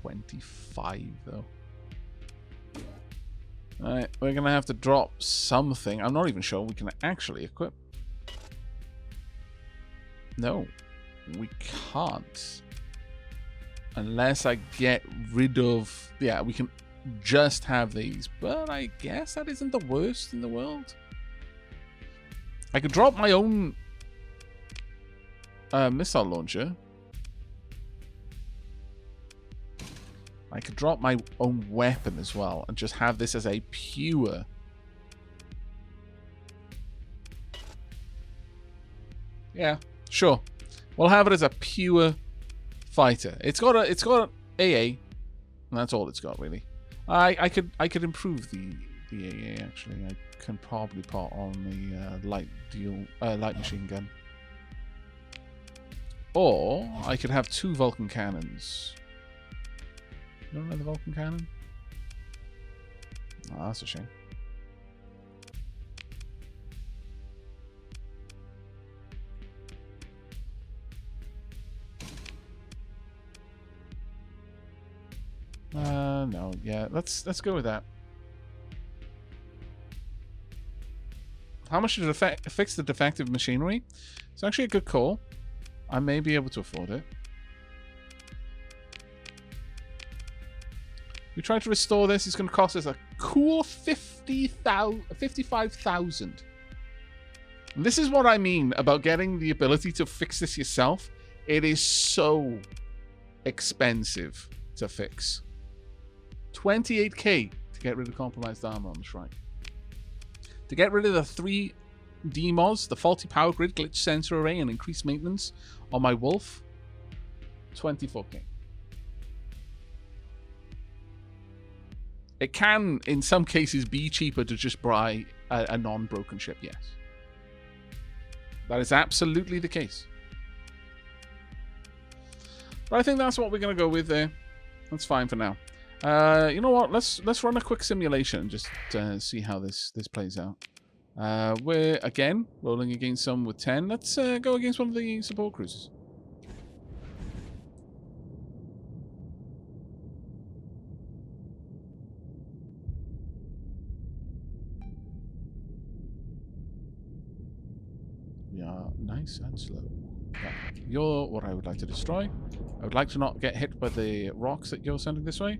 25, though. Alright, we're going to have to drop something. I'm not even sure we can actually equip. No, we can't. Unless I get rid of... Yeah, we can just have these. But I guess that isn't the worst in the world. I could drop my own missile launcher. I could drop my own weapon as well and just have this as a pure... Yeah, sure. We'll have it as a pure fighter. It's got AA, and that's all it's got really. I could improve the AA actually. I can probably put on the light machine gun, or I could have 2 Vulcan cannons. You don't know the Vulcan cannon? Oh, that's a shame. No, yeah, let's go with that. How much did it fix the defective machinery? It's actually a good call. I may be able to afford it. We try to restore this. It's going to cost us a cool 55,000. This is what I mean about getting the ability to fix this yourself. It is so expensive to fix. 28k to get rid of compromised armor on the Shrike. To get rid of the 3 DMOS, the faulty power grid, glitch sensor array, and increased maintenance on my Wolf, 24k. It can, in some cases, be cheaper to just buy a non-broken ship, yes. That is absolutely the case. But I think that's what we're going to go with there. That's fine for now. You know what? Let's run a quick simulation and just see how this plays out. We're again rolling against some with 10. Let's go against one of the support cruisers. We are nice and slow. Yeah. You're what I would like to destroy. I would like to not get hit by the rocks that you're sending this way.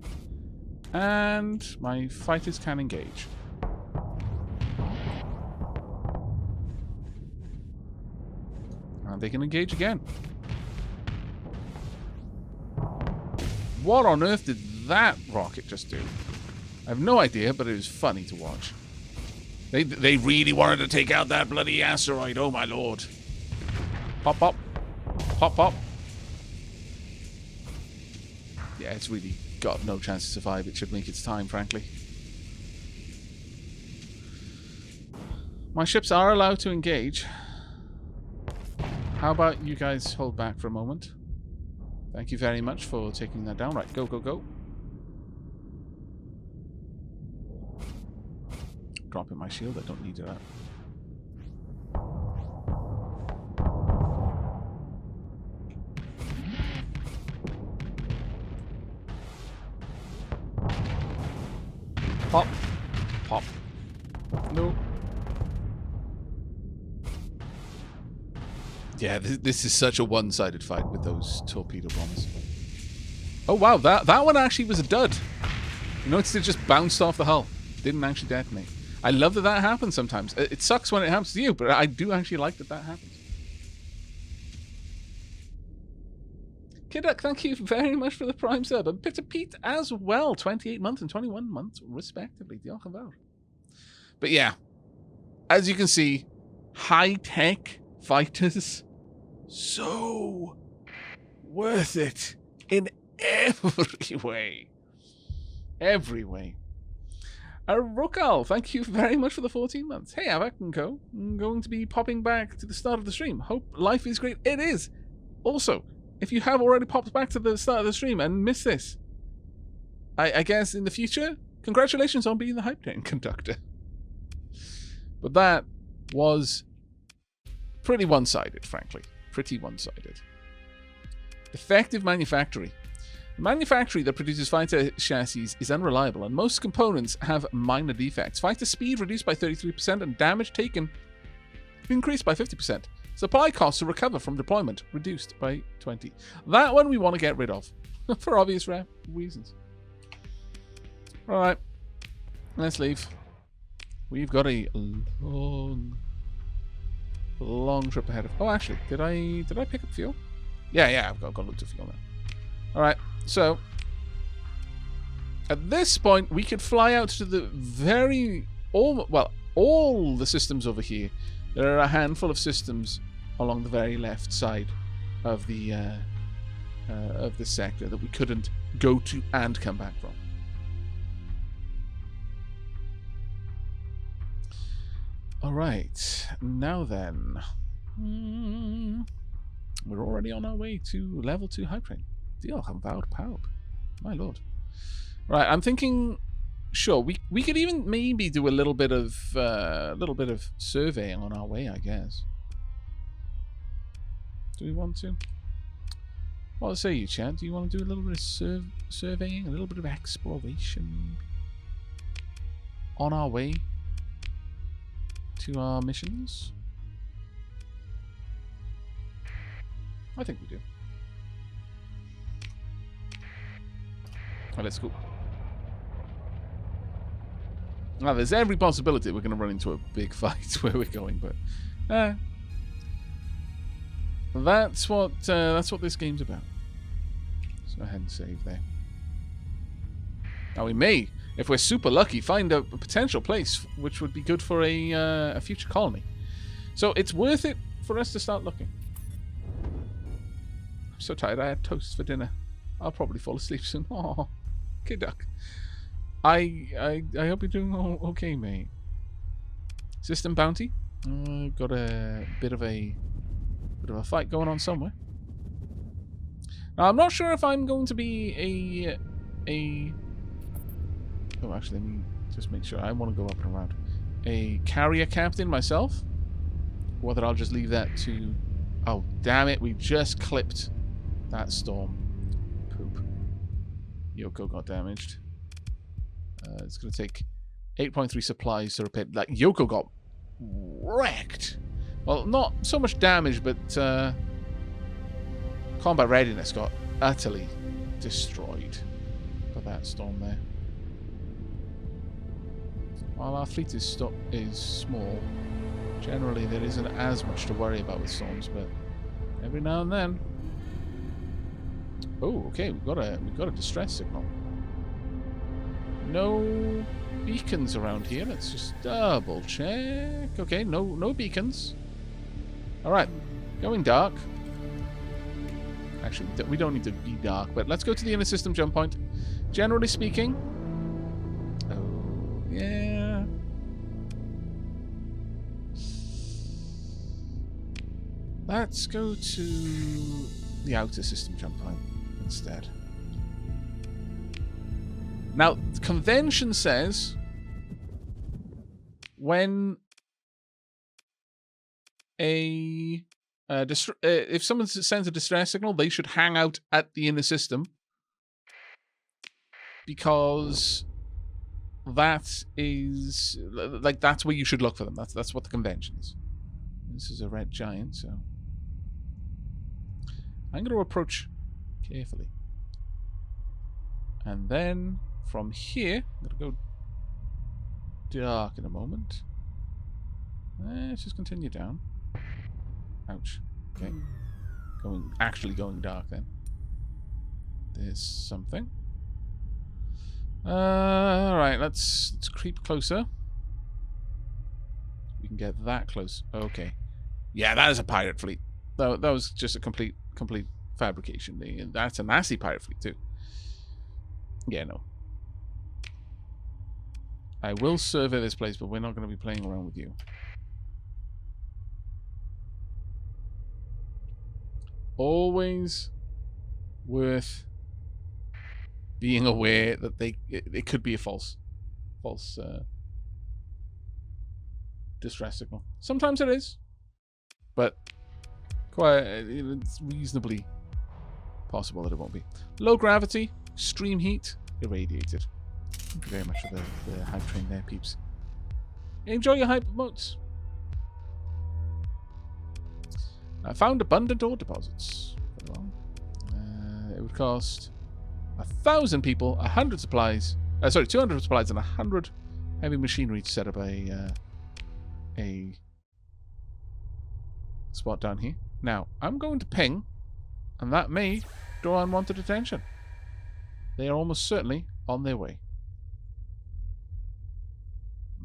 And my fighters can engage. And they can engage again. What on earth did that rocket just do? I have no idea, but it was funny to watch. They really wanted to take out that bloody asteroid. Oh my lord. Pop, pop. Pop, pop. Yeah, it's really got no chance to survive. It should make its time, frankly. My ships are allowed to engage. How about you guys hold back for a moment? Thank you very much for taking that down. Right, go, go, go. Dropping my shield. I don't need that. Pop. Pop. No. Yeah, this is such a one-sided fight with those torpedo bombers. Oh wow, that one actually was a dud. You notice it just bounced off the hull. Didn't actually detonate. I love that happens sometimes. It sucks when it happens to you, but I do actually like that happens. Kidak, thank you very much for the Prime sub. And Peter Pete as well. 28 months and 21 months, respectively. Diolch yn fawr. But yeah, as you can see, high-tech fighters, so worth it in every way. Every way. Rokal, thank you very much for the 14 months. Hey, Aavak and Co. I'm going to be popping back to the start of the stream. Hope life is great. It is. Also, if you have already popped back to the start of the stream and missed this, I guess in the future, congratulations on being the Hype Train conductor. But that was pretty one-sided, frankly. Pretty one-sided. Effective manufacturing. The manufactory that produces fighter chassis is unreliable, and most components have minor defects. Fighter speed reduced by 33%, and damage taken increased by 50%. Supply costs to recover from deployment reduced by 20%. That one we want to get rid of, for obvious reasons. All right, let's leave. We've got a long trip ahead of. Oh, actually, did I pick up fuel? Yeah, I've got loads of fuel now. All right, so at this point we could fly out to the all the systems over here. There are a handful of systems along the very left side of the sector that we couldn't go to and come back from. All right, now then, we're already on our way to level 2 hype train. Deal, I'm vowed power. My lord. Right, I'm thinking. Sure, we could even maybe do a little bit of surveying on our way, I guess. Do we want to? What say you, Chad? Do you want to do a little bit of surveying, a little bit of exploration on our way to our missions? I think we do. Right, let's go. Now, there's every possibility we're going to run into a big fight where we're going, but that's what this game's about. So go ahead and save there. Now we may, if we're super lucky, find a potential place which would be good for a future colony. So it's worth it for us to start looking. I'm so tired. I had toast for dinner. I'll probably fall asleep soon. Oh, kid duck. I hope you're doing okay, mate. System bounty. Got a bit of a fight going on somewhere. Now, I'm not sure if I'm going to be a. Oh, actually, let me just make sure. I want to go up and around. A carrier captain myself. Whether I'll just leave that to. Oh, damn it! We just clipped that storm. Poop. Yoko got damaged. It's going to take 8.3 supplies to repair. Like, Yoko got wrecked. Well, not so much damage, but combat readiness got utterly destroyed by that storm there. While our fleet is small, generally there isn't as much to worry about with storms, but every now and then. Oh, okay, we've got a distress signal. No beacons around here. Let's just double check. Okay, no beacons. All right, going dark. Actually, we don't need to be dark, but let's go to the inner system jump point. Generally speaking. Oh, yeah. Let's go to the outer system jump point instead. Now, the convention says when if someone sends a distress signal, they should hang out at the inner system, because that is like that's where you should look for them. That's what the convention is. This is a red giant, so I'm going to approach carefully, and then from here, I'm going to go dark in a moment. Let's just continue down. Ouch. Okay. Actually going dark then. There's something. Alright, let's creep closer. We can get that close. Okay. Yeah, that is a pirate fleet. That was just a complete fabrication. That's a nasty pirate fleet too. Yeah, no. I will survey this place, but we're not going to be playing around with you. Always worth being aware that it could be a false distress signal. Sometimes it is, but it's reasonably Possible that it won't be. Low gravity, extreme heat, irradiated. Thank you very much for the hype train there, peeps. Enjoy your hype motes. I found abundant ore deposits. Well, it would cost 1,000 people, 100 supplies. 200 supplies and 100 heavy machinery to set up a spot down here. Now, I'm going to ping, and that may draw unwanted attention. They are almost certainly on their way.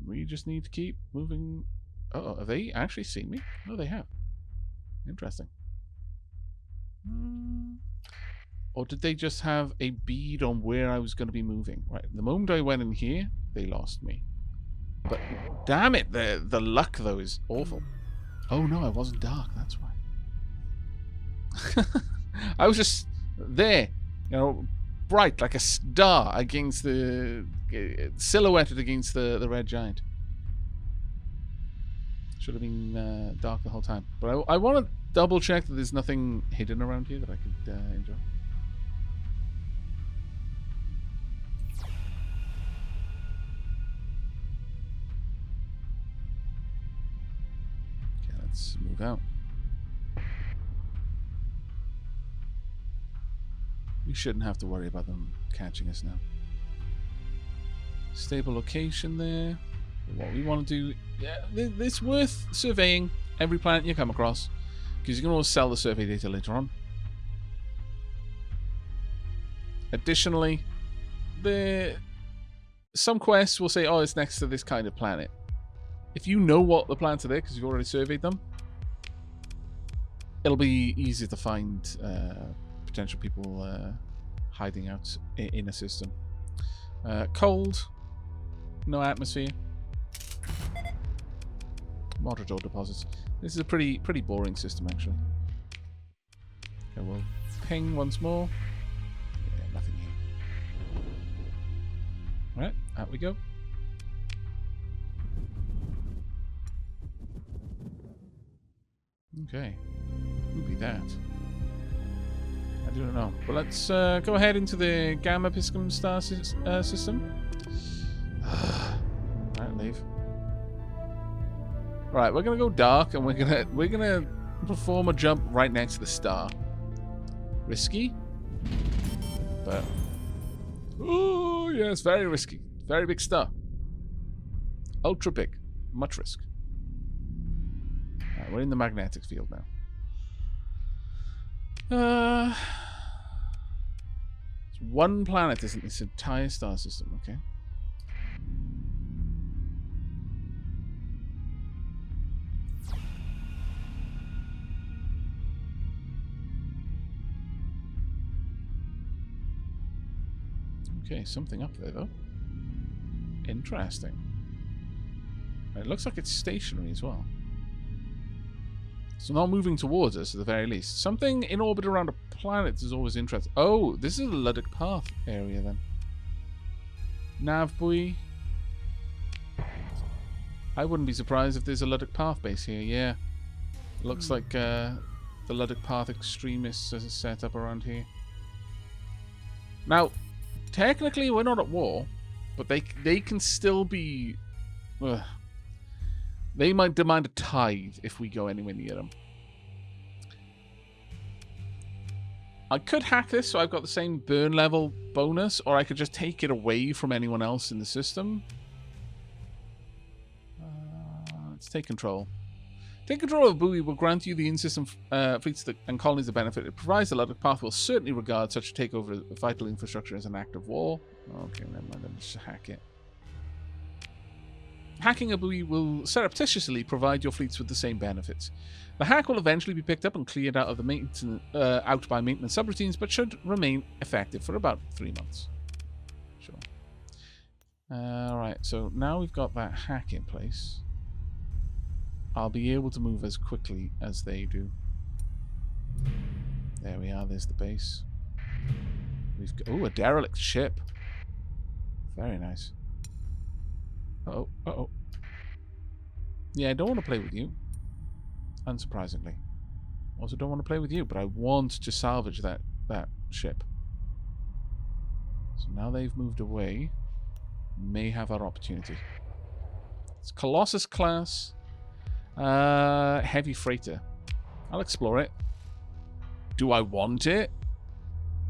We just need to keep moving. Uh-oh, have they actually seen me? No, they have. Interesting. Or did they just have a bead on where I was going to be moving? Right, the moment I went in here, they lost me. But damn it, the luck though is awful. Oh no, I wasn't dark, that's why. I was just there, you know, bright like a star against the silhouetted against the red giant. Should have been dark the whole time. But I want to double check that there's nothing hidden around here that I could enjoy. Okay, let's move out. We shouldn't have to worry about them catching us now. Stable location there. What we want to do, yeah, it's worth surveying every planet you come across, because you can always sell the survey data later on. Additionally, some quests will say, oh, it's next to this kind of planet. If you know what the planets are there because you've already surveyed them, it'll be easier to find potential people hiding out in a system. Cold, no atmosphere. Moderate ore deposits. This is a pretty boring system, actually. Okay, we'll ping once more. Yeah, nothing here. Alright, out we go. Okay. Who'll be that? I don't know. But let's go ahead into the Gamma Piscum star system. Alright, leave. Right, we're gonna go dark, and we're gonna perform a jump right next to the star. Risky, but oh yes, very risky. Very big star. Ultra big, much risk. Right, we're in the magnetic field now. It's one planet, isn't this entire star system? Okay. Okay, something up there, though. Interesting. It looks like it's stationary as well. So not moving towards us, at the very least. Something in orbit around a planet is always interesting. Oh, this is a Luddic Path area, then. Nav buoy. I wouldn't be surprised if there's a Luddic Path base here, yeah. It looks like the Luddic Path extremists are set up around here. Now, technically, we're not at war, but they can still be... they might demand a tithe if we go anywhere near them. I could hack this so I've got the same burn level bonus, or I could just take it away from anyone else in the system. Let's take control. Take control of a buoy will grant you the in-system fleets and colonies a benefit. It provides the Luddic Path will certainly regard such a takeover of vital infrastructure as an act of war. Okay, never mind. Let me just hack it. Hacking a buoy will surreptitiously provide your fleets with the same benefits. The hack will eventually be picked up and cleared out of the maintenance, out by maintenance subroutines, but should remain effective for about 3 months. Sure. Alright, so now we've got that hack in place. I'll be able to move as quickly as they do. There we are, there's the base. We've got, ooh, a derelict ship. Very nice. Uh-oh, uh-oh. Yeah, I don't want to play with you. Unsurprisingly. Also don't want to play with you, but I want to salvage that that ship. So now they've moved away. May have our opportunity. It's Colossus class. Heavy freighter. I'll explore it. Do I want it?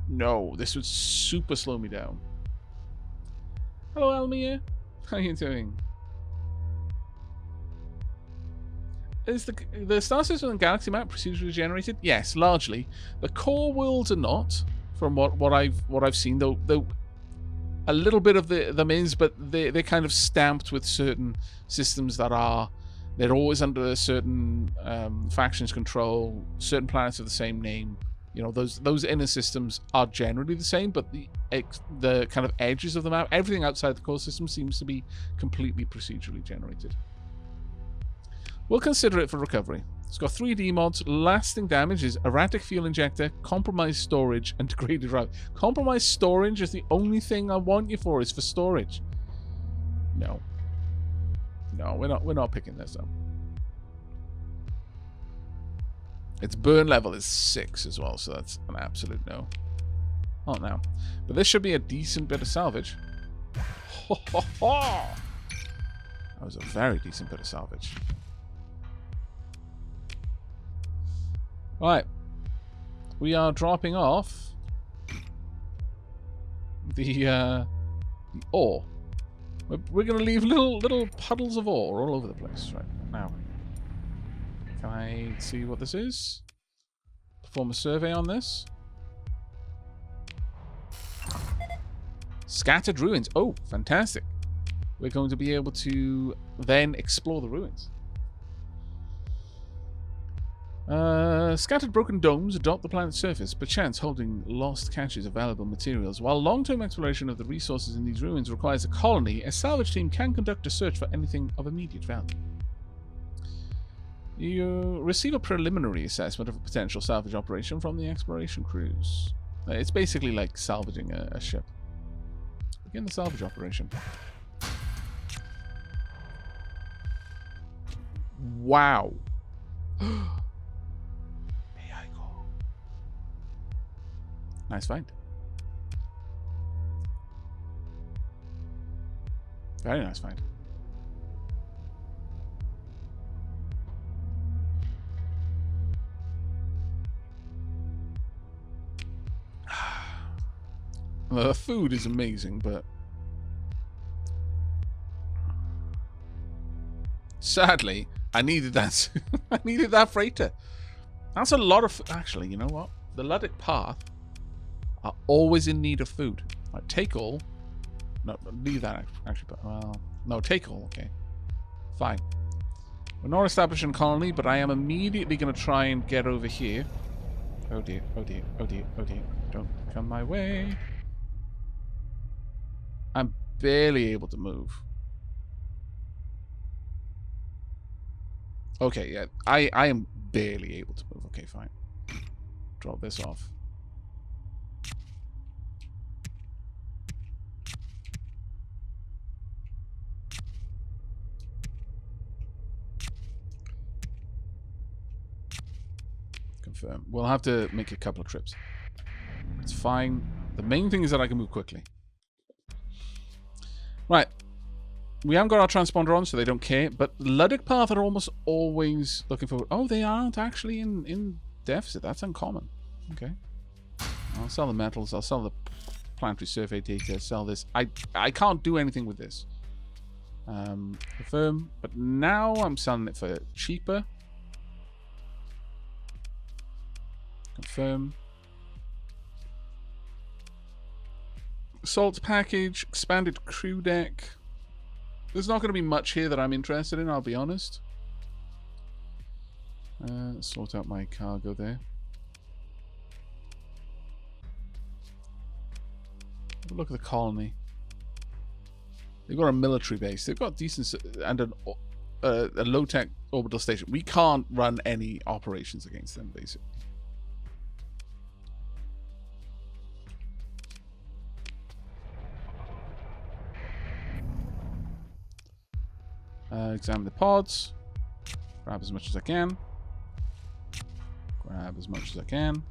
No, this would super slow me down. Hello, Almir. How are you doing? Is the Star System and Galaxy map procedurally generated? Yes, largely. The core worlds are not, from what I've seen. Though a little bit of them is, but they're kind of stamped with certain systems they're always under a certain factions control. Certain planets have the same name. You know, those inner systems are generally the same, but the kind of edges of the map, everything outside the core system seems to be completely procedurally generated. We'll consider it for recovery. It's got 3D mods. Lasting damage is erratic fuel injector, compromised storage, and degraded route. Compromised storage is the only thing I want you for, is for storage. No. No, we're not picking this up. Its burn level is 6 as well, so that's an absolute no. Oh, no. But this should be a decent bit of salvage. Ho, ho, ho! That was a very decent bit of salvage. Right. We are dropping off the ore. We're going to leave little puddles of ore all over the place right now. Can I see what this is? Perform a survey on this. Scattered ruins. Oh, fantastic. We're going to be able to then explore the ruins. Scattered broken domes dot the planet's surface, perchance holding lost caches of valuable materials. While long-term exploration of the resources in these ruins requires a colony, a salvage team can conduct a search for anything of immediate value. You receive a preliminary assessment of a potential salvage operation from the exploration crews. It's basically like salvaging a ship. Begin the salvage operation. Wow. Nice find. Very nice find. The food is amazing, but sadly, I needed that. I needed that freighter. That's a lot of. Actually, you know what? The Luddic path are always in need of food. Right, take all. No, leave that actually. But, well, no, take all. Okay, fine. We're not establishing a colony, but I am immediately going to try and get over here. Oh dear! Oh dear! Oh dear! Oh dear! Don't come my way. I'm barely able to move. Okay, yeah, I am barely able to move. Okay, fine. Drop this off. Confirm. We'll have to make a couple of trips. It's fine. The main thing is that I can move quickly. Right. We haven't got our transponder on, so they don't care. But Luddic Path are almost always looking for... Oh, they aren't actually in deficit. That's uncommon. Okay. I'll sell the metals. I'll sell the planetary survey data. Sell this. I can't do anything with this. Confirm. But now I'm selling it for cheaper. Confirm. Assault package. Expanded crew deck. There's not going to be much here that I'm interested in, I'll be honest. Sort out my cargo there. Have a look at the colony. They've got a military base. They've got decent... and a low-tech orbital station. We can't run any operations against them, basically. Examine the pods. Grab as much as I can. Grab as much as I can.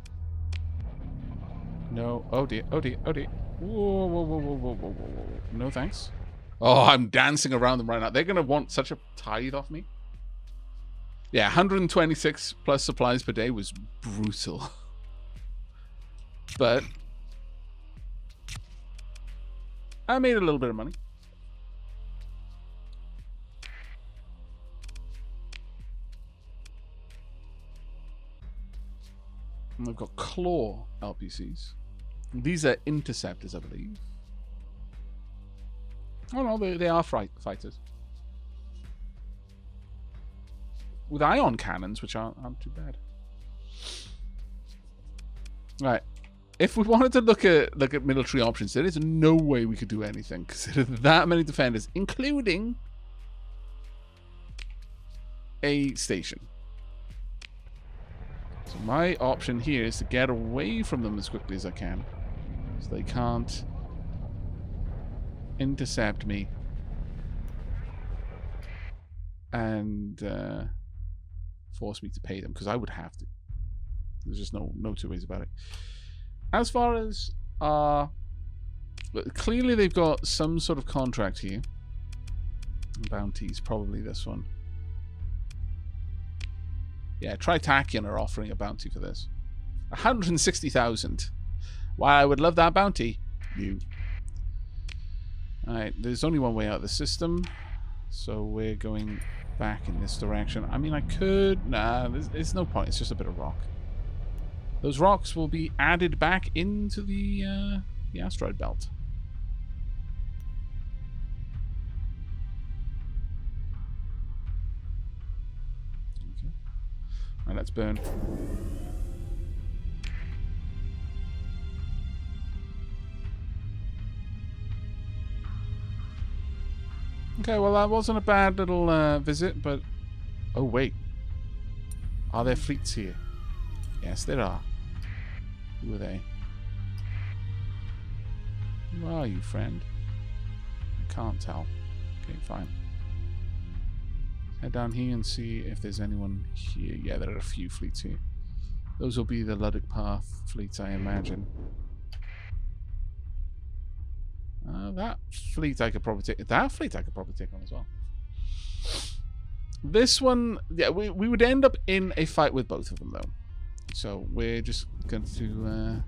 No. Oh dear. Oh dear. Oh dear. Whoa, whoa, whoa, whoa, whoa, whoa, whoa, whoa. No thanks. Oh, I'm dancing around them right now. They're going to want such a tithe off me. Yeah, 126 plus supplies per day was brutal. But I made a little bit of money. And we've got claw LPCs. These are interceptors, I believe. Oh no, they are fighters. With ion cannons, which aren't too bad. Right. If we wanted to look at military options, there is no way we could do anything because there are that many defenders, including a station. So my option here is to get away from them as quickly as I can, so they can't intercept me and force me to pay them, because I would have to. There's just no two ways about it. As far as clearly they've got some sort of contract here. Bounties, probably this one. Yeah, Tritakian are offering a bounty for this. 160,000. While I would love that bounty, you. Alright, there's only one way out of the system, so we're going back in this direction. I mean, I could... Nah, there's no point. It's just a bit of rock. Those rocks will be added back into the asteroid belt. Okay. Alright, let's burn. Okay, well, that wasn't a bad little visit, but... Oh, wait. Are there fleets here? Yes, there are. Who are they? Who are you, friend? I can't tell. Okay, fine. Head down here and see if there's anyone here. Yeah, there are a few fleets here. Those will be the Luddic Path fleets, I imagine. That fleet I could probably take. That fleet I could probably take on as well. This one, yeah, we would end up in a fight with both of them, though. So we're just going to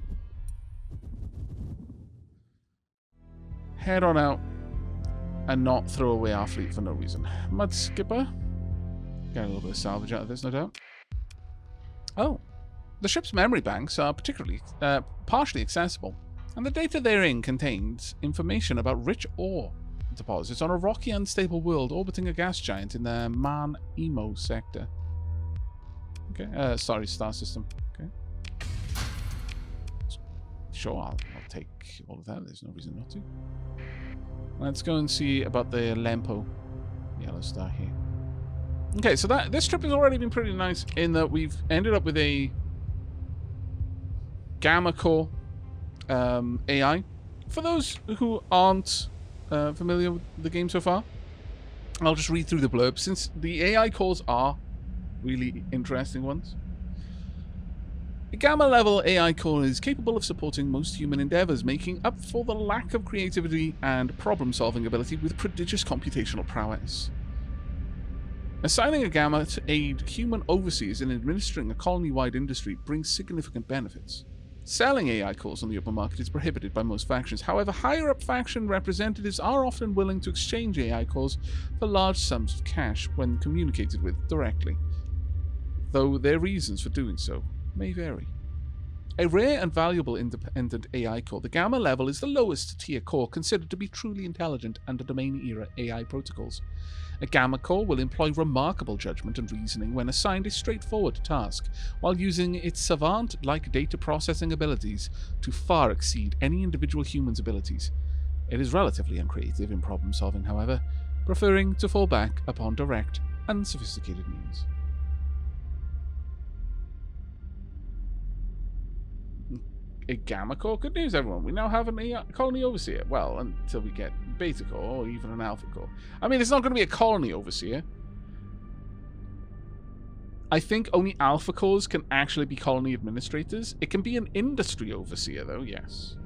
head on out and not throw away our fleet for no reason. Mud Skipper. Get a little bit of salvage out of this, no doubt. Oh. The ship's memory banks are partially accessible, and the data therein contains information about rich ore deposits on a rocky, unstable world orbiting a gas giant in the Man-Emo sector. Okay, sorry, star system. Okay. Sure, I'll take all of that. There's no reason not to. Let's go and see about the Lempo yellow star here. Okay, so this trip has already been pretty nice in that we've ended up with a Gamma Core AI. For those who aren't familiar with the game so far, I'll just read through the blurb, since the AI cores are really interesting ones. A Gamma-level AI core is capable of supporting most human endeavors, making up for the lack of creativity and problem-solving ability with prodigious computational prowess. Assigning a Gamma to aid human overseers in administering a colony-wide industry brings significant benefits. Selling AI cores on the open market is prohibited by most factions. However, higher-up faction representatives are often willing to exchange AI cores for large sums of cash when communicated with directly, though their reasons for doing so may vary. A rare and valuable independent AI core, the Gamma level is the lowest tier core considered to be truly intelligent under domain-era AI protocols. A Gamma core will employ remarkable judgment and reasoning when assigned a straightforward task, while using its savant-like data processing abilities to far exceed any individual human's abilities. It is relatively uncreative in problem-solving, however, preferring to fall back upon direct and sophisticated means. A Gamma core? Good news, everyone. We now have a colony overseer. Well, until we get Beta core or even an Alpha core. I mean, it's not going to be a colony overseer. I think only alpha cores can actually be colony administrators. It can be an industry overseer, though, yes.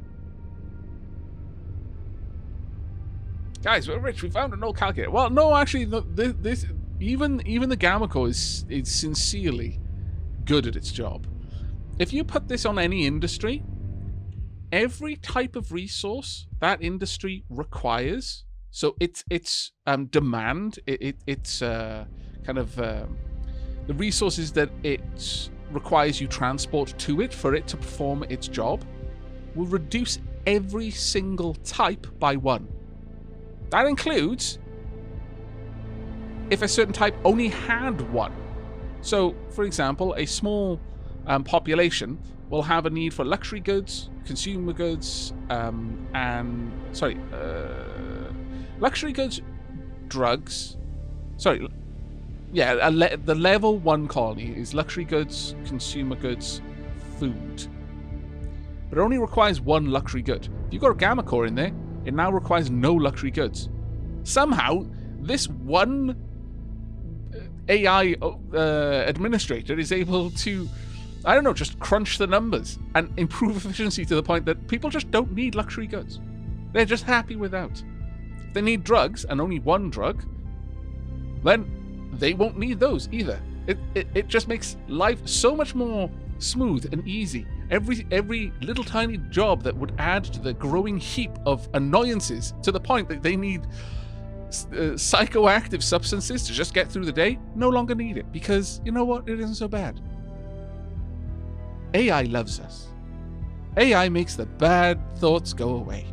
Guys, we're rich. We found an old calculator. Well, no, actually, even the Gamma Core is sincerely good at its job. If you put this on any industry, every type of resource that industry requires, so its demand, it's kind of the resources that it requires you transport to it for it to perform its job, will reduce every single type by 1. That includes if a certain type only had 1. So, for example, a small population will have a need for luxury goods, consumer goods, luxury goods, drugs. Sorry, yeah, the level 1 colony is luxury goods, consumer goods, food. But it only requires 1 luxury good. If you've got a Gamma Core in there, it now requires no luxury goods. Somehow, this one AI administrator is able to, I don't know, just crunch the numbers and improve efficiency to the point that people just don't need luxury goods. They're just happy without. If they need drugs and only 1 drug, then they won't need those either. It just makes life so much more smooth and easy. Every little tiny job that would add to the growing heap of annoyances to the point that they need psychoactive substances to just get through the day, no longer need it, because you know what? It isn't so bad. AI loves us. AI makes the bad thoughts go away.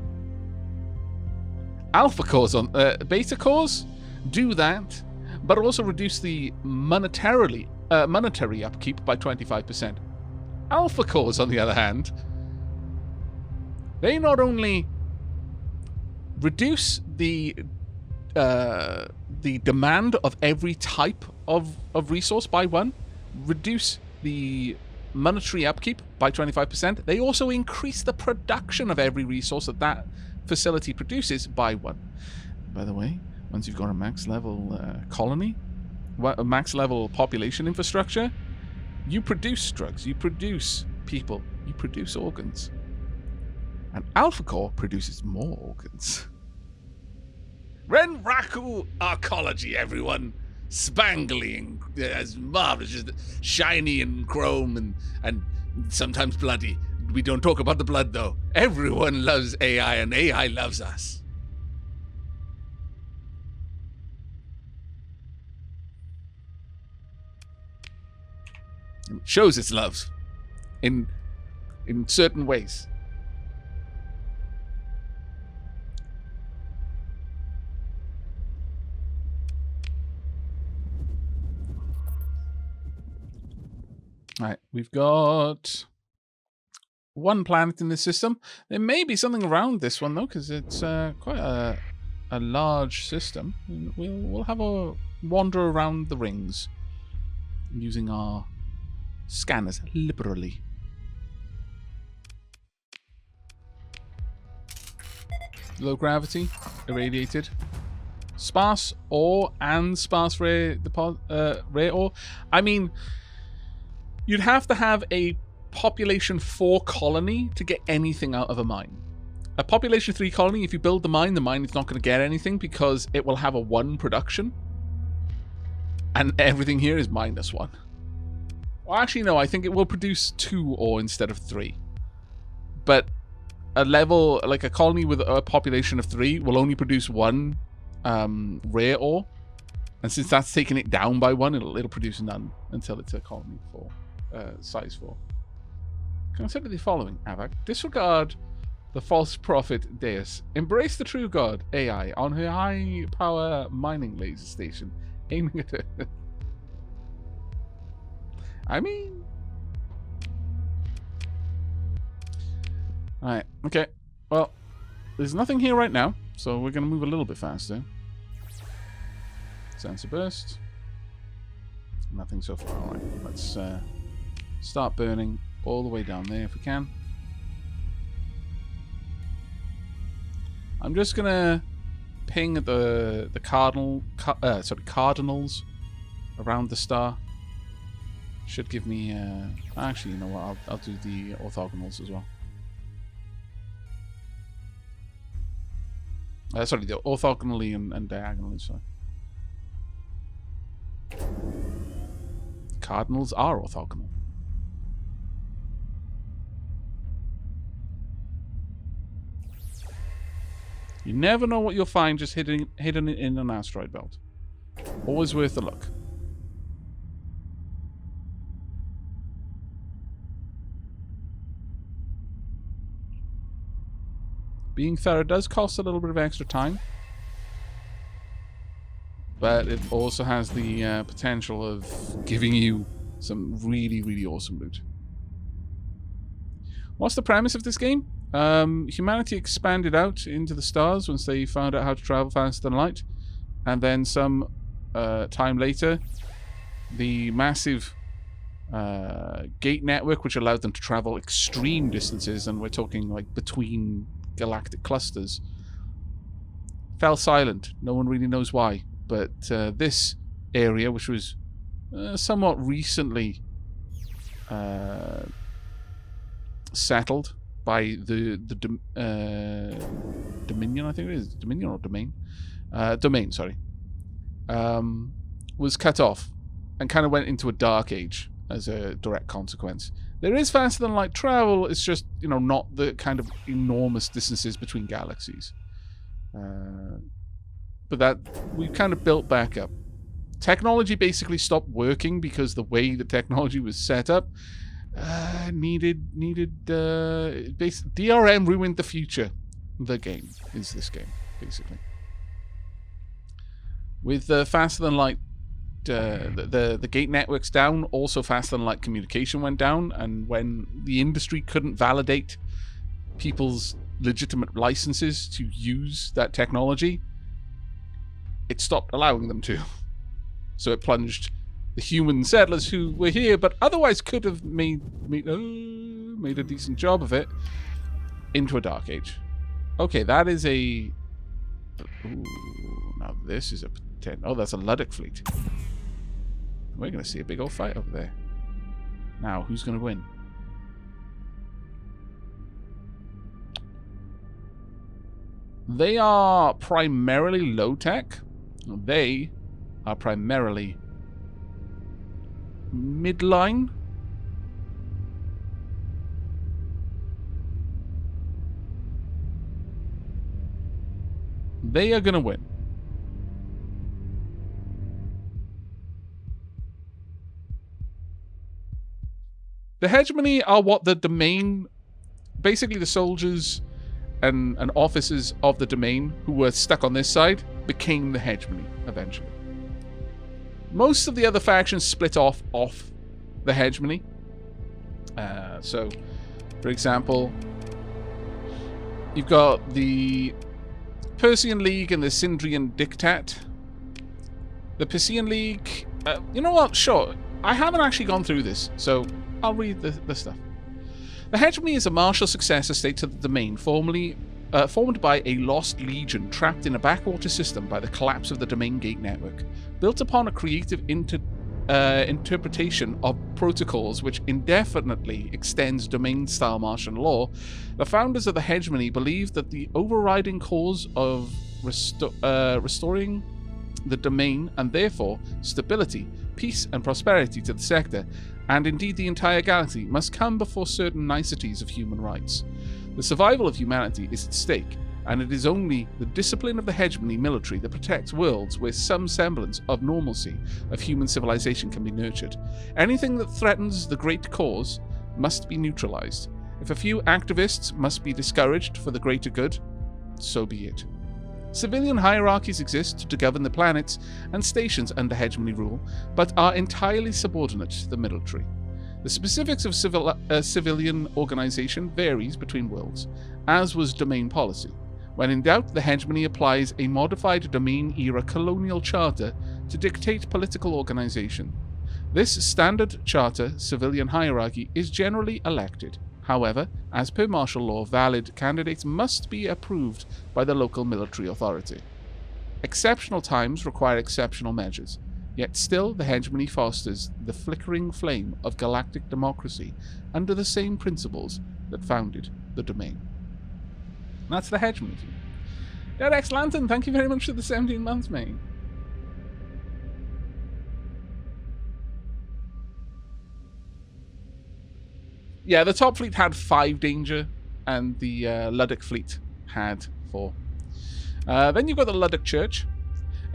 Alpha cores on beta cores do that, but also reduce the monetary upkeep by 25%. Alpha cores, on the other hand, they not only reduce the demand of every type of resource by 1, reduce the monetary upkeep by 25%, they also increase the production of every resource that facility produces by 1. By the way, once you've got a max level colony, a max level population infrastructure, you produce drugs, you produce people, you produce organs. And Alpha Core produces more organs. Renraku arcology, everyone. Spangly and as marvelous, just shiny and chrome and sometimes bloody. We don't talk about the blood, though. Everyone loves AI, and AI loves us. It shows its love in certain ways. All right, we've got 1 planet in this system. There may be something around this one, though, because it's quite a large system. We'll have a wander around the rings using our scanners liberally. Low gravity, irradiated. Sparse ore and sparse rare ore. I mean, you'd have to have a population 4 colony to get anything out of a mine. A population 3 colony, if you build the mine is not going to get anything because it will have a 1 production. And everything here is -1. Well, actually, no, I think it will produce 2 ore instead of 3. But a level, like a colony with a population of 3, will only produce 1 rare ore. And since that's taking it down by 1, it'll produce none until it's a colony 4, size 4. Consider the following, Aavak. Disregard the false prophet Deus. Embrace the true god, AI, on her high-power mining laser station, aiming at her. I mean... Alright, okay. Well, there's nothing here right now, so we're going to move a little bit faster. Sensor burst. Nothing so far. Alright, let's start burning all the way down there if we can. I'm just gonna ping the cardinals around the star. Should give me... actually, you know what? I'll do the orthogonals as well. Sorry, the orthogonally and diagonally, sorry. Cardinals are orthogonal. You never know what you'll find just hidden in an asteroid belt. Always worth a look. Being thorough does cost a little bit of extra time, but it also has the potential of giving you some really, really awesome loot. What's the premise of this game? Humanity expanded out into the stars once they found out how to travel faster than light, and then some time later, the massive gate network, which allowed them to travel extreme distances, and we're talking like between galactic clusters, fell silent. No one really knows why, but this area, which was somewhat recently settled by the Dominion, I think it is Dominion or Domain, Domain, sorry, was cut off and kind of went into a dark age as a direct consequence. There is faster than light travel. It's just, you know, not the kind of enormous distances between galaxies. But that we've kind of built back up. Technology basically stopped working because the way the technology was set up DRM ruined the future. The game is this game, basically. With faster than light, the gate networks down, also faster than light communication went down, and when the industry couldn't validate people's legitimate licenses to use that technology, it stopped allowing them to. So it plunged the human settlers who were here but otherwise could have made a decent job of it into a dark age. Okay, that is a... Ooh, now this is a... Oh, that's a Luddic fleet. We're going to see a big old fight over there. Now, who's going to win? They are primarily low-tech. They are primarily midline. They are going to win. The hegemony are what the domain, basically the soldiers and officers of the domain who were stuck on this side became the hegemony eventually. Most of the other factions split off the hegemony. So, for example, you've got the Persian League and the Sindrian Diktat. The Persian League... you know what? Sure. I haven't actually gone through this, so I'll read the stuff. The hegemony is a martial successor state to the domain, formed by a lost legion trapped in a backwater system by the collapse of the domain gate network. Built upon a creative interpretation of protocols which indefinitely extends domain-style martial law, the founders of the hegemony believed that the overriding cause of restoring the domain, and therefore stability, peace and prosperity to the sector, and indeed the entire galaxy, must come before certain niceties of human rights. The survival of humanity is at stake, and it is only the discipline of the hegemony military that protects worlds where some semblance of normalcy of human civilization can be nurtured. Anything that threatens the great cause must be neutralized. If a few activists must be discouraged for the greater good, so be it. Civilian hierarchies exist to govern the planets and stations under hegemony rule, but are entirely subordinate to the military. The specifics of civilian organization varies between worlds, as was domain policy. When in doubt, the hegemony applies a modified domain-era colonial charter to dictate political organization. This standard charter civilian hierarchy is generally elected. However, as per martial law, valid candidates must be approved by the local military authority. Exceptional times require exceptional measures. Yet still the hegemony fosters the flickering flame of galactic democracy under the same principles that founded the domain. And that's the hegemony. Dead X Lantern, thank you very much for the 17 months, mate. Yeah, the top fleet had 5 danger, and the Luddic fleet had 4. Then you've got the Luddic Church.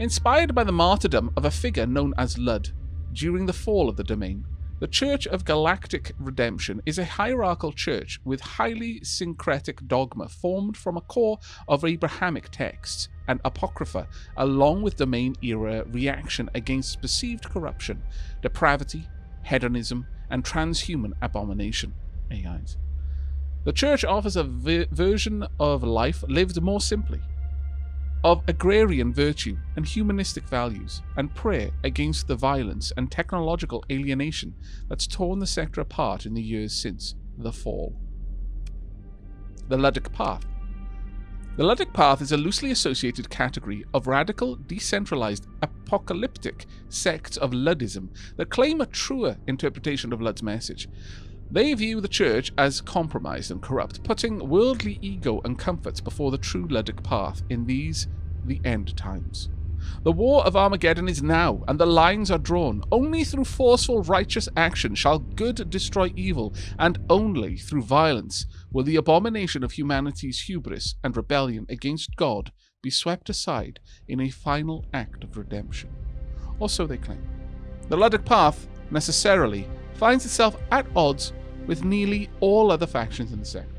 Inspired by the martyrdom of a figure known as Lud during the fall of the domain, the Church of Galactic Redemption is a hierarchical church with highly syncretic dogma formed from a core of Abrahamic texts and apocrypha, along with domain-era reaction against perceived corruption, depravity, hedonism, and transhuman abomination, AIs. The Church offers a version of life lived more simply, of agrarian virtue and humanistic values, and prayer against the violence and technological alienation that's torn the sector apart in the years since the fall. The Luddic Path. The Luddic Path is a loosely associated category of radical, decentralized, apocalyptic sects of Luddism that claim a truer interpretation of Lud's message. They view the church as compromised and corrupt, putting worldly ego and comforts before the true Luddic path in the end times. The war of Armageddon is now, and the lines are drawn. Only through forceful righteous action shall good destroy evil, and only through violence will the abomination of humanity's hubris and rebellion against God be swept aside in a final act of redemption. Or so they claim. The Luddic path, necessarily, finds itself at odds with nearly all other factions in the sector.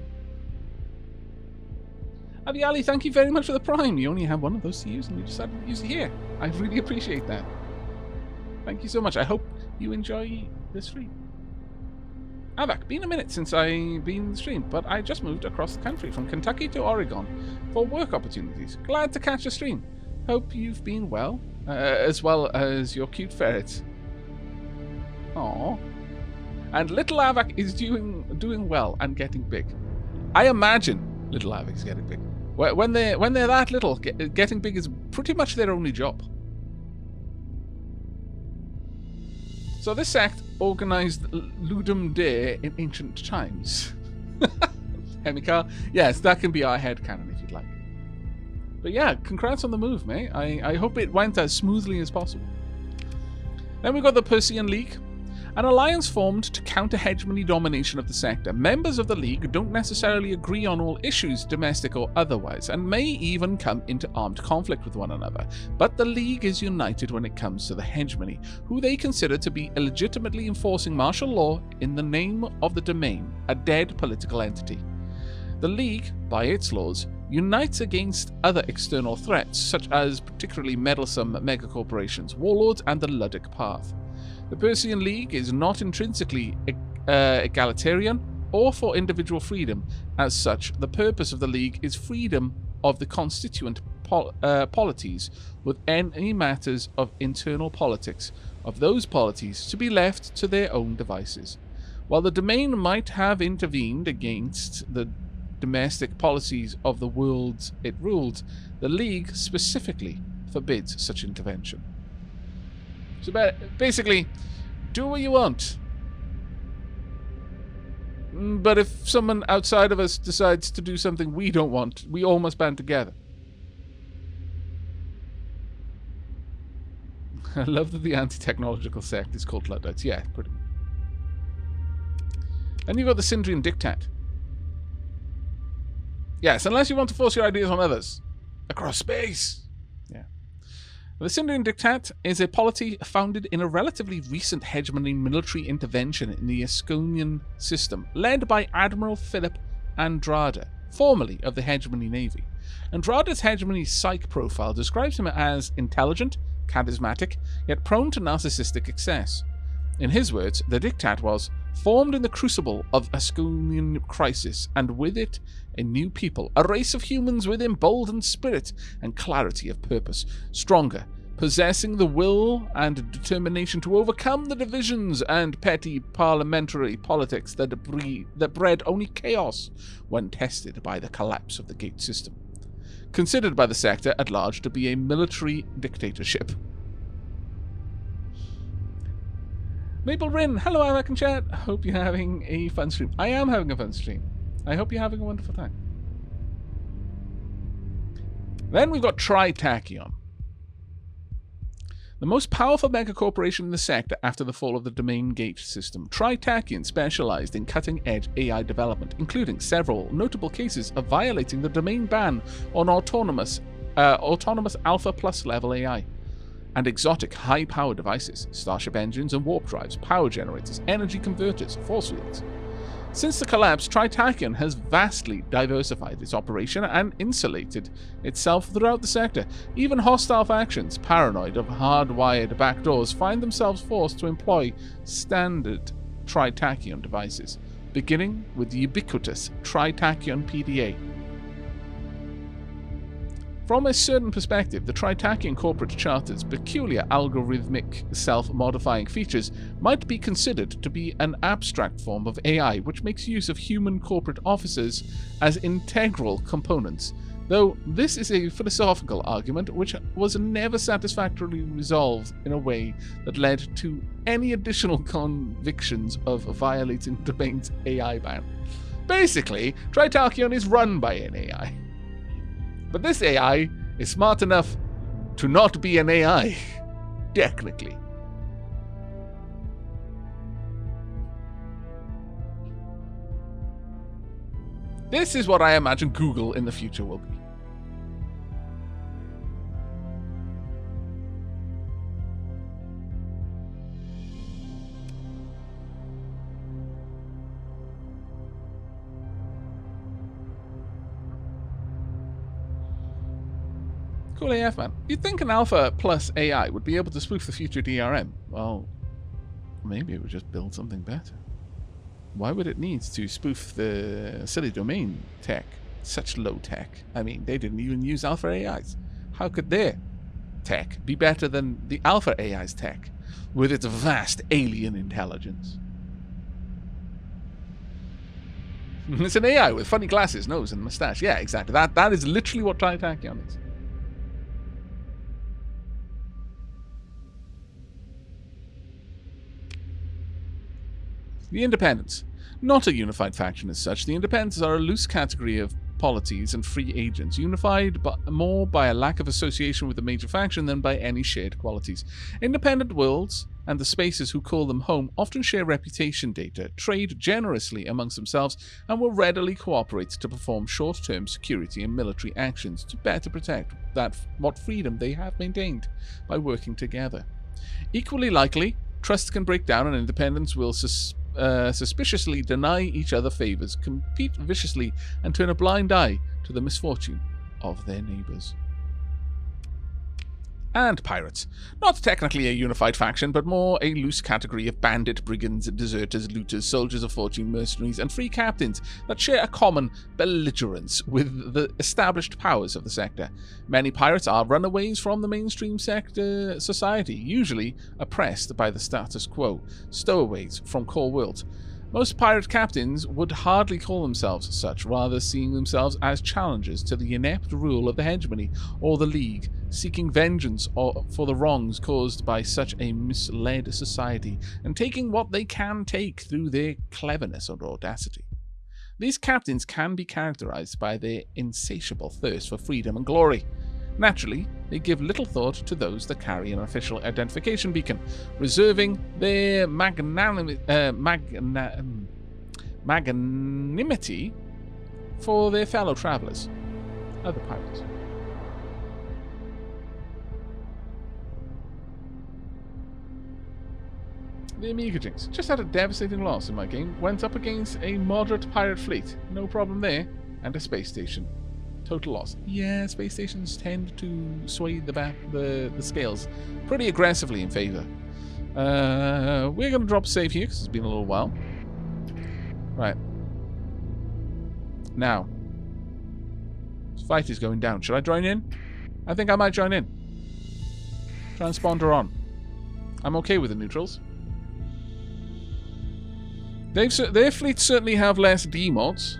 Aviali, thank you very much for the Prime. You only have one of those to use and you decided to use it here. I really appreciate that. Thank you so much. I hope you enjoy this stream. Aavak, been a minute since I've been in the stream, but I just moved across the country from Kentucky to Oregon for work opportunities. Glad to catch a stream. Hope you've been well as your cute ferrets. Aww. And little Aavak is doing well and getting big. I imagine little Aavak is getting big. When they're that little, getting big is pretty much their only job. So this sect organized Ludum Dare in ancient times. Hemikar, yes, that can be our headcanon if you'd like. But yeah, congrats on the move, mate. I hope it went as smoothly as possible. Then we've got the Persean League. An alliance formed to counter hegemony domination of the sector. Members of the League don't necessarily agree on all issues, domestic or otherwise, and may even come into armed conflict with one another. But the League is united when it comes to the hegemony, who they consider to be illegitimately enforcing martial law in the name of the domain, a dead political entity. The League, by its laws, unites against other external threats, such as particularly meddlesome megacorporations, warlords, and the Luddic Path. The Persean League is not intrinsically egalitarian or for individual freedom. As such, the purpose of the League is freedom of the constituent polities, with any matters of internal politics of those polities to be left to their own devices. While the domain might have intervened against the domestic policies of the worlds it ruled, the League specifically forbids such intervention. So basically, do what you want. But if someone outside of us decides to do something we don't want, we all must band together. I love that the anti-technological sect is called Luddites. Yeah, pretty. Then you've got the Syndrian Diktat. Yes, unless you want to force your ideas on others. Across space. Yeah. The Syndrian Diktat is a polity founded in a relatively recent hegemony military intervention in the Asconian system, led by Admiral Philip Andrade, formerly of the Hegemony Navy. Andrade's hegemony psych profile describes him as intelligent, charismatic, yet prone to narcissistic excess. In his words, the Diktat was formed in the crucible of Asconian crisis, and with it a new people, a race of humans with emboldened spirit and clarity of purpose, stronger, possessing the will and determination to overcome the divisions and petty parliamentary politics that bred only chaos when tested by the collapse of the gate system. Considered by the sector at large to be a military dictatorship. Maple Rin, hello Aavak and chat. Hope you're having a fun stream. I am having a fun stream. I hope you're having a wonderful time. Then we've got Tritachyon, the most powerful megacorporation in the sector after the fall of the domain gate system. Tritachyon specialized in cutting-edge AI development, including several notable cases of violating the domain ban on autonomous Alpha Plus level AI, and exotic high-power devices, starship engines and warp drives, power generators, energy converters, force fields. Since the collapse, Tritachyon has vastly diversified its operation and insulated itself throughout the sector. Even hostile factions, paranoid of hardwired backdoors, find themselves forced to employ standard Tritachyon devices, beginning with the ubiquitous Tritachyon PDA. From a certain perspective, the Tritachyon corporate charter's peculiar algorithmic self-modifying features might be considered to be an abstract form of AI which makes use of human corporate officers as integral components, though this is a philosophical argument which was never satisfactorily resolved in a way that led to any additional convictions of violating the domain's AI ban. Basically, Tritachyon is run by an AI. But this AI is smart enough to not be an AI, technically. This is what I imagine Google in the future will be. Cool AF, man. You'd think an Alpha Plus AI would be able to spoof the future DRM. Well, maybe it would just build something better. Why would it need to spoof the silly domain tech? Such low tech. I mean, they didn't even use Alpha AIs. How could their tech be better than the Alpha AI's tech, with its vast alien intelligence? It's an AI with funny glasses, nose, and mustache. Yeah, exactly. That is literally what Tritachyon is. The Independents. Not a unified faction as such, the Independents are a loose category of polities and free agents, unified more by a lack of association with a major faction than by any shared qualities. Independent worlds, and the spaces who call them home, often share reputation data, trade generously amongst themselves, and will readily cooperate to perform short-term security and military actions to better protect what freedom they have maintained by working together. Equally likely, trust can break down and independents will suspiciously deny each other favors, compete viciously, and turn a blind eye to the misfortune of their neighbors. And pirates. Not technically a unified faction, but more a loose category of bandit, brigands, deserters, looters, soldiers of fortune, mercenaries, and free captains that share a common belligerence with the established powers of the sector. Many pirates are runaways from the mainstream sector society, usually oppressed by the status quo, stowaways from core worlds. Most pirate captains would hardly call themselves such, rather seeing themselves as challengers to the inept rule of the hegemony or the League, seeking vengeance for the wrongs caused by such a misled society, and taking what they can take through their cleverness or audacity. These captains can be characterized by their insatiable thirst for freedom and glory. Naturally, they give little thought to those that carry an official identification beacon, reserving their magnanimity for their fellow travelers, other pirates. The Amiga Jinx just had a devastating loss in my game, went up against a moderate pirate fleet, no problem there, and a space station. Total loss. Yeah, space stations tend to sway the scales pretty aggressively in favor. We're going to drop save here because it's been a little while. Right. Now. This fight is going down. Should I join in? I think I might join in. Transponder on. I'm okay with the neutrals. Their fleets certainly have less D-mods.